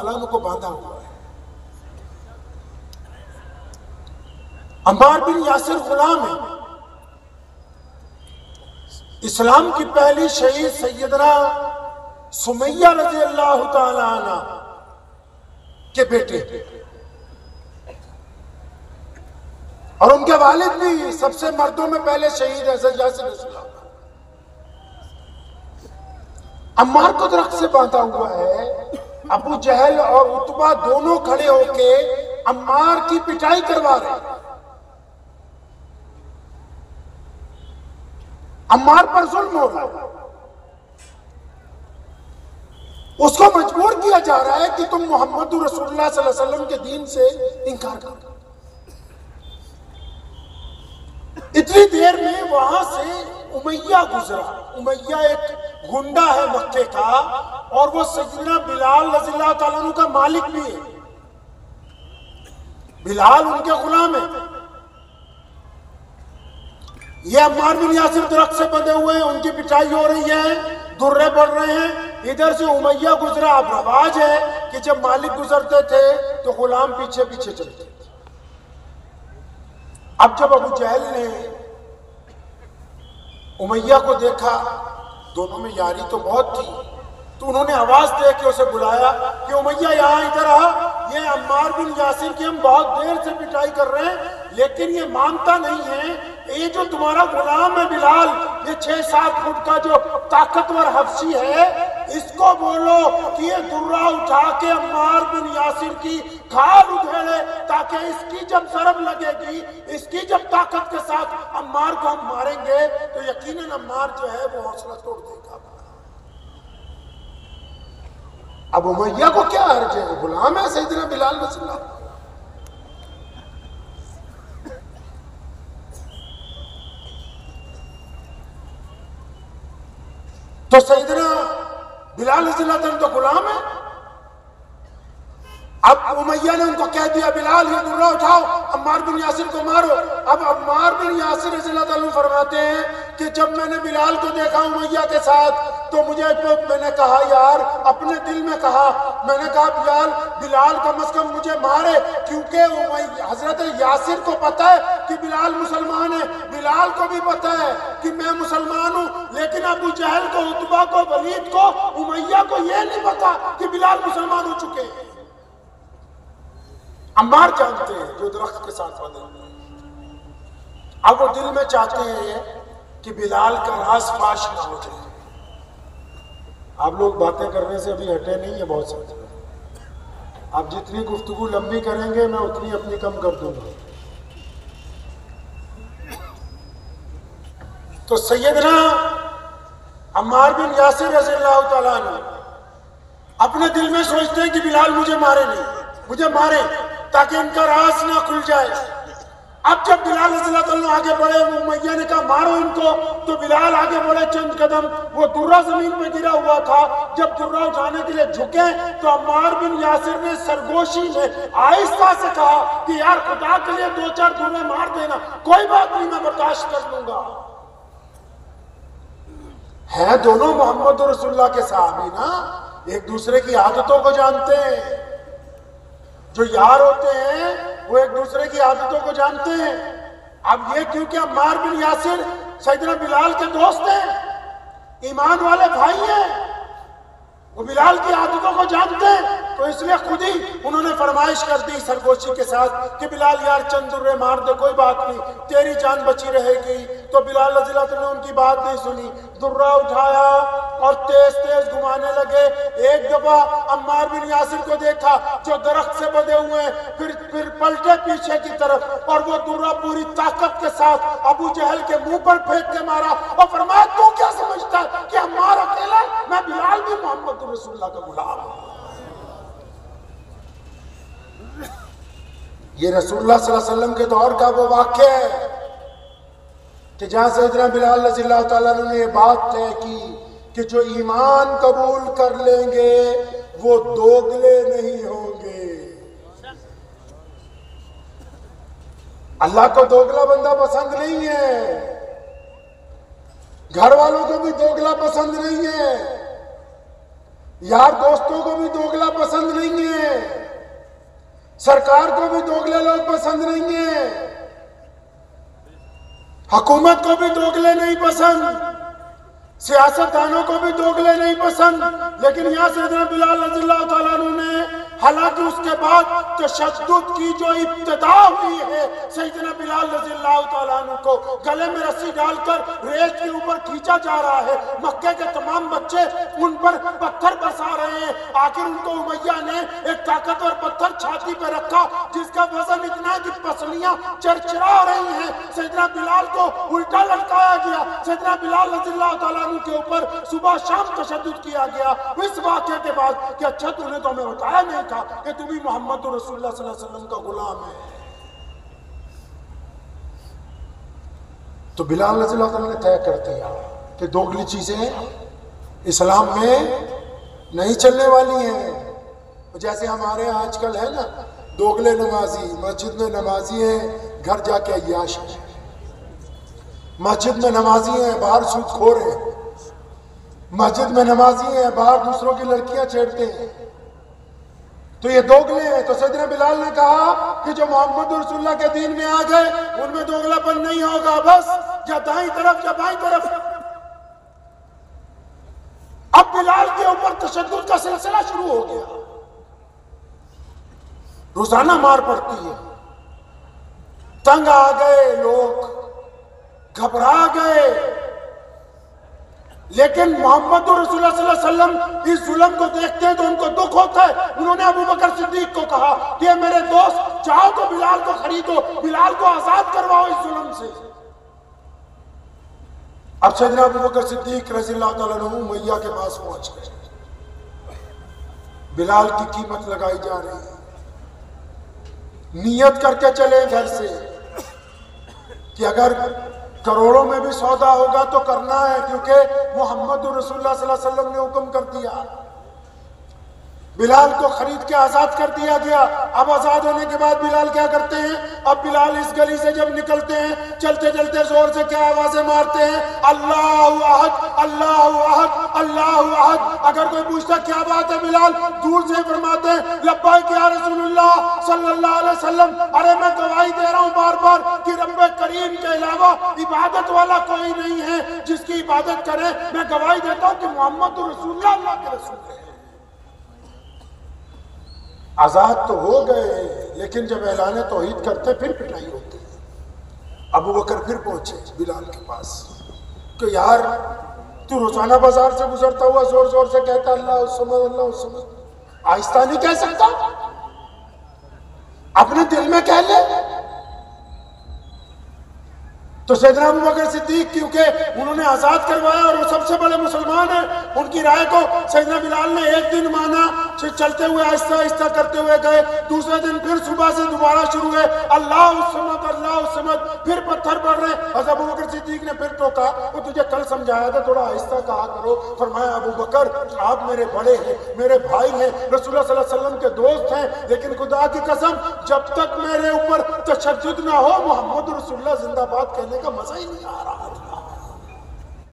تعالیٰ عنہ کو باندھا ہوا ہے۔ عمار بن یاسر غلام ہے۔ اسلام کی پہلی شہید سیدنا سمیہ رضی اللہ تعالی عنہ کے بیٹے، اور ان کے والد بھی سب سے مردوں میں پہلے شہید ہے، حضرت یاسر اسلام۔ عمار کو درخت سے باندھا ہوا ہے۔ ابو جہل اور عتبہ دونوں کھڑے ہو کے عمار کی پٹائی کروا رہے ہیں۔ عمار پر ظلم ہو رہا ہے، اس کو مجبور کیا جا رہا ہے کہ تم محمد رسول اللہ صلی اللہ علیہ وسلم کے دین سے انکار کرو۔ اتنی دیر میں وہاں سے امیہ گزرا۔ امیہ ایک گنڈا ہے مکے کا، اور وہ سیدنا بلال رضی اللہ تعالیٰ عنہ کا مالک بھی ہے۔ بلال ان کے غلام ہیں۔ یہ عمار بن یاسر درخت سے بندھے ہوئے ہیں، ان کی پٹائی ہو رہی ہے، درے بڑھ رہے ہیں۔ ادھر سے امیہ گزرا۔ اب رواج ہے کہ جب مالک گزرتے تھے تو غلام پیچھے پیچھے چلتے تھے۔ اب جب ابو جہل نے امیہ کو دیکھا، دونوں میں یاری تو بہت تھی، تو انہوں نے آواز دے کے اسے بلایا کہ امیہ یہاں ادھر آ، یہ عمار بن یاسر کی ہم بہت دیر سے پٹائی کر رہے ہیں لیکن یہ مانتا نہیں ہے۔ یہ جو تمہارا غلام ہے بلال، یہ 6-7 فٹ کا جو طاقتور حبشی ہے، اس کو بولو کہ یہ درہ اٹھا کے عمار بن یاسر کی کھال ادھیڑے، تاکہ اس کی جب ضرب لگے گی، اس کی جب طاقت کے ساتھ عمار کو ہم ماریں گے تو یقیناً عمار جو ہے وہ حوصلہ توڑ دے گا۔ اب امیہ کو کیا حرج ہے؟ غلام ہے سیدنا بلال رضی اللہ عنہ۔ تو سیدنا بلال رضی اللہ عنہ تو غلام ہے۔ اب امیہ نے ان کو کہہ دیا بلال یہ درہ اٹھاؤ، عمار بن یاسر کو مارو۔ اب عمار بن یاسر رضی اللہ عنہ فرماتے ہیں کہ جب میں نے بلال کو دیکھا امیہ کے ساتھ تو میں نے کہا یار، اپنے دل میں کہا، میں نے کہا بلال کم از کم مجھے مارے، کیونکہ حضرت یاسر کو پتا ہے کہ بلال مسلمان ہے، بلال کو بھی پتا ہے کہ میں مسلمان ہوں، لیکن ابو جہل کو، عتبہ کو، ولید کو، امیہ کو یہ نہیں پتا کہ بلال مسلمان ہو چکے ہیں۔ عمار جانتے ہیں جو درخت کے ساتھ بندھے ہوئے ہیں۔ اب وہ دل میں چاہتے ہیں کہ بلال کا راز فاش نہ ہو جائے۔ آپ لوگ باتیں کرنے سے ابھی ہٹے نہیں ہیں بہت سارے۔ آپ جتنی گفتگو لمبی کریں گے میں اتنی اپنی کم کر دوں گا۔ تو سیدنا عمار بن یاسر رضی اللہ تعالیٰ عنہ اپنے دل میں سوچتے ہیں کہ بلال مجھے مارے نہیں، مجھے مارے تاکہ ان کا راز نہ کھل جائے۔ اب جب بلال رضی اللہ عنہ آگے بڑھے، امیہ نے کہا مارو ان کو، تو بلال آگے بڑھے چند قدم، وہ درہ زمین پہ گرا ہوا تھا۔ جب درہ اٹھانے کے لیے جھکے تو عمار بن یاسر نے سرگوشی میں آہستہ سے کہا کہ یار خدا کے لیے 2-4 درے مار دینا، کوئی بات نہیں، میں برداشت کر لوں گا۔ ہیں دونوں محمد رسول اللہ کے صحابی نا، ایک دوسرے کی عادتوں کو جانتے ہیں۔ جو یار ہوتے ہیں وہ ایک دوسرے کی عادتوں کو جانتے ہیں۔ اب یہ کیونکہ عمار بن یاسر سیدنا بلال کے دوست ہیں، ایمان والے بھائی ہیں، وہ بلال کی عادتوں کو جانتے ہیں، تو اس لیے خود ہی انہوں نے فرمائش کر دی سرگوشی کے ساتھ کہ بلال یار چند درے مار دے، کوئی بات نہیں، تیری جان بچی رہے گی۔ تو بلال رضی اللہ عنہ نے ان کی بات نہیں سنی، درہ اٹھایا اور تیز تیز گھمانے لگے۔ ایک دفعہ عمار بن یاسر کو دیکھا جو درخت سے بندھے ہوئے ہیں، پھر پلٹے پیچھے کی طرف اور وہ درہ پوری طاقت کے ساتھ ابو جہل کے منہ پر پھینک کے مارا اور فرمایا تو کیا سمجھتا ہے کہ عمار اکیلا، میں بلال بھی محمد رسول اللہ کا غلام ہوں۔ یہ رسول اللہ صلی اللہ علیہ وسلم کے دور کا وہ واقعہ ہے کہ جہاں سیدنا بلال رضی اللہ تعالیٰ عنہ نے یہ بات طے کی کہ جو ایمان قبول کر لیں گے وہ دوگلے نہیں ہوں گے۔ اللہ کو دوگلا بندہ پسند نہیں ہے، گھر والوں کو بھی دوگلا پسند نہیں ہے، یار دوستوں کو بھی دوگلا پسند نہیں ہے، سرکار کو بھی دوگلے لوگ پسند نہیں ہیں، حکومت کو بھی دوگلے نہیں پسند، سیاستدانوں کو بھی دوگلے نہیں پسند، لیکن یہاں سیدنا بلال رضی اللہ تعالیٰ عنہ نے، حالانکہ اس کے بعد تشدد کی جو ابتدا ہوئی ہے، سیدنا بلال رضی اللہ تعالیٰ عنہ کو گلے میں رسی ڈال کر ریت کے اوپر کھینچا جا رہا ہے، مکے کے تمام بچے ان پر پتھر برسا رہے ہیں، آخر ان کو امیہ نے ایک طاقتور پتھر چھاتی پہ رکھا جس کا وزن اتنا کہ پسلیاں چرچرا رہی ہیں، سیدنا بلال کو الٹا لٹکایا گیا، سیدنا بلال رضی اللہ تعالیٰ عنہ کے اوپر صبح شام تشدد کیا گیا۔ اس واقعے کے بعد کہ اچھا تو نے تو ہمیں بتایا نہیں تھا کہ تم بھی محمد رسول اللہ صلی اللہ علیہ وسلم کا غلام ہے۔ تو بلال رضی اللہ تعالیٰ نے طے کر دیا کہ دوگلی چیزیں اسلام میں نہیں چلنے والی ہیں۔ جیسے ہمارے آج کل ہے نا دوگلے نمازی، مسجد میں نمازی ہیں، گھر جا کے عیاش ہیں، مسجد میں نمازی ہیں، باہر سود خور ہیں، مسجد میں نمازی ہیں، باہر دوسروں کی لڑکیاں چھیڑتے ہیں، تو یہ دوگلے ہیں۔ تو سیدنا بلال نے کہا کہ جو محمد رسول اللہ کے دین میں آ گئے ان میں دوگلا پن نہیں ہوگا، بس یا دائیں طرف یا بائیں طرف۔ اب بلال کے اوپر تشدد کا سلسلہ شروع ہو گیا، روزانہ مار پڑتی ہے، تنگ آ گئے لوگ، گھبرا گئے، لیکن محمد رسول اللہ صلی اللہ علیہ وسلم اس ظلم کو دیکھتے ہیں تو ان کو دکھ ہوتا ہے۔ انہوں نے ابو بکر صدیق کو کہا کہ میرے دوست چاہو تو بلال کو خریدو، بلال کو آزاد کرواؤ اس ظلم سے۔ اب سیدنا ابو بکر صدیق رضی اللہ تعالیٰ عنہ امیہ کے پاس پہنچ گئے، بلال کی قیمت لگائی جا رہی ہے، نیت کر کے چلے گھر سے کہ اگر کروڑوں میں بھی سودا ہوگا تو کرنا ہے، کیونکہ محمد رسول اللہ صلی اللہ علیہ وسلم نے حکم کر دیا۔ بلال کو خرید کے آزاد کر دیا گیا۔ اب آزاد ہونے کے بعد بلال کیا کرتے ہیں؟ اب بلال اس گلی سے جب نکلتے ہیں چلتے چلتے زور سے کیا آوازیں مارتے ہیں؟ اللہ احد، اللہ احد، اللہ احد۔ اگر کوئی پوچھتا کیا بات ہے بلال، دور سے فرماتے ہیں لبیک یا رسول اللہ صلی اللہ علیہ وسلم، ارے میں گواہی دے رہا ہوں بار بار کہ رب کریم کے علاوہ عبادت والا کوئی نہیں ہے، جس کی عبادت کرے میں گواہی دیتا ہوں کہ محمد رسول اللہ اللہ کے رسول ہے۔ آزاد تو ہو گئے، لیکن جب اعلان توحید کرتے پھر پٹائی ہوتی۔ ابو بکر پھر پہنچے بلال کے پاس کہ یار تو روزانہ بازار سے گزرتا ہوا زور زور سے کہتا اللہ الصمد اللہ الصمد، آہستہ نہیں کہہ سکتا؟ اپنے دل میں کہہ لے۔ تو سیدنا ابو بکر صدیق کیونکہ انہوں نے آزاد کروایا اور وہ سب سے بڑے مسلمان ہیں، ان کی رائے کو سیدنا بلال نے ایک دن مانا، چلتے ہوئے آہستہ آہستہ کرتے ہوئے گئے، دوسرے دن پھر صبح سے دوبارہ شروع ہوئے اللہ الصمد اللہ الصمد، پھر پتھر پڑ رہے۔ حضرت ابو بکر صدیق نے پھر ٹوکا، وہ تجھے کل سمجھایا تھا تھوڑا آہستہ کہا کرو۔ فرمایا ابو بکر آپ میرے بڑے ہیں، میرے بھائی ہیں، رسول اللہ صلی اللہ علیہ وسلم کے دوست ہیں، لیکن خدا کی قسم جب تک میرے اوپر تشدد نہ ہو محمد رسول اللہ زندہ باد کہنے کا مزہ ہی نہیں آ رہا۔